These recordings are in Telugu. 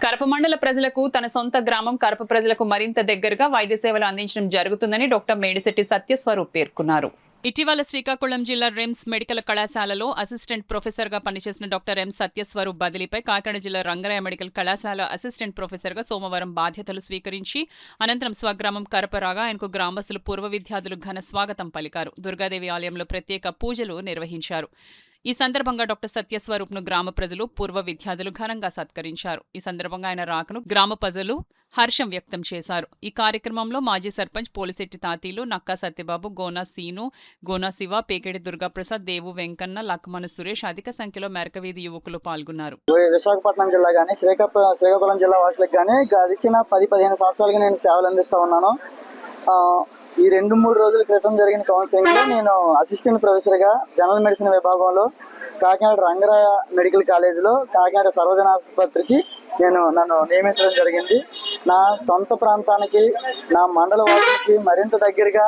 కరప మండల ప్రజలకు తన సొంత గ్రామం కరప ప్రజలకు మరింత దగ్గరగా వైద్య సేవలు అందించడం జరుగుతుందని డాక్టర్ మేడిశెట్టి సత్యస్వరూప్ పేర్కొన్నారు. ఇటీవల శ్రీకాకుళం జిల్లా రిమ్స్ మెడికల్ కళాశాలలో అసిస్టెంట్ ప్రొఫెసర్గా పనిచేసిన డాక్టర్ ఎం సత్యస్వరూప్ బదిలీపై కాకినాడ జిల్లా రంగరాయ మెడికల్ కళాశాల అసిస్టెంట్ ప్రొఫెసర్గా సోమవారం బాధ్యతలు స్వీకరించి అనంతరం స్వగ్రామం కరప రాగా ఆయనకు గ్రామస్తులు పూర్వ విద్యార్థులు ఘన స్వాగతం పలికారు. దుర్గాదేవి ఆలయంలో ప్రత్యేక పూజలు నిర్వహించారు. ఈ సందర్భంగా డాక్టర్ సత్యస్వరూప్ ను గ్రామ ప్రజలు పూర్వ విద్యార్థులు ఘనంగా సత్కరించారు. ఈ సందర్భంగా ఆయన రాకను గ్రామ ప్రజలు హర్షం వ్యక్తం చేశారు. ఈ కార్యక్రమంలో మాజీ సర్పంచ్ పోలిశెట్టి తాతీలు, నక్కా సత్యబాబు, గోనా సీను, గోనా శివ, పేకేడి దుర్గాప్రసాద్, దేవు వెంకన్న, లక్మన సురేష్ అధిక సంఖ్యలో మెరకవీధి యువకులు పాల్గొన్నారు. విశాఖపట్నం జిల్లా కానీ శ్రీకాకుళం జిల్లా వాసులకు కానీ గడిచిన 10-15 సంవత్సరాలుగా నేను సేవలు అందిస్తూ ఉన్నాను. ఈ 2-3 రోజుల క్రితం జరిగిన కౌన్సిలింగ్లో నేను అసిస్టెంట్ ప్రొఫెసర్గా జనరల్ మెడిసిన్ విభాగంలో కాకినాడ రంగరాయ మెడికల్ కాలేజీలో కాకినాడ సర్వజన ఆసుపత్రికి నన్ను నియమించడం జరిగింది. నా సొంత ప్రాంతానికి, నా మండల వాసులకి మరింత దగ్గరగా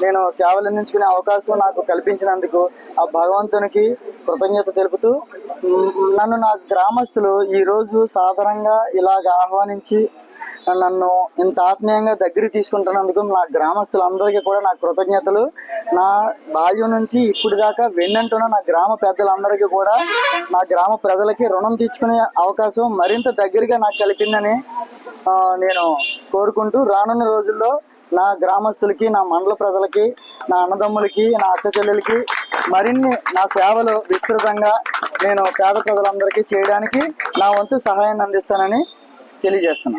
నేను సేవలు అందించుకునే అవకాశం నాకు కల్పించినందుకు ఆ భగవంతునికి కృతజ్ఞత తెలుపుతూ, నన్ను నా గ్రామస్తులు ఈరోజు సాధారణంగా ఇలాగ ఆహ్వానించి నన్ను ఇంత ఆత్మీయంగా దగ్గరికి తీసుకుంటున్నందుకు నా గ్రామస్తులందరికీ కూడా నా కృతజ్ఞతలు. నా బాల్యం నుంచి ఇప్పుడు దాకా వెన్నంటున్న నా గ్రామ పెద్దలందరికీ కూడా, నా గ్రామ ప్రజలకి రుణం తీర్చుకునే అవకాశం మరింత దగ్గరగా నాకు కలిపిందని నేను కోరుకుంటూ, రానున్న రోజుల్లో నా గ్రామస్తులకి, నా మండల ప్రజలకి, నా అన్నదమ్ములకి, నా అక్క చెల్లెలకి మరిన్ని నా సేవలు విస్తృతంగా నేను పేద ప్రజలందరికీ చేయడానికి నా వంతు సహాయాన్ని అందిస్తానని తెలియజేస్తున్నాను.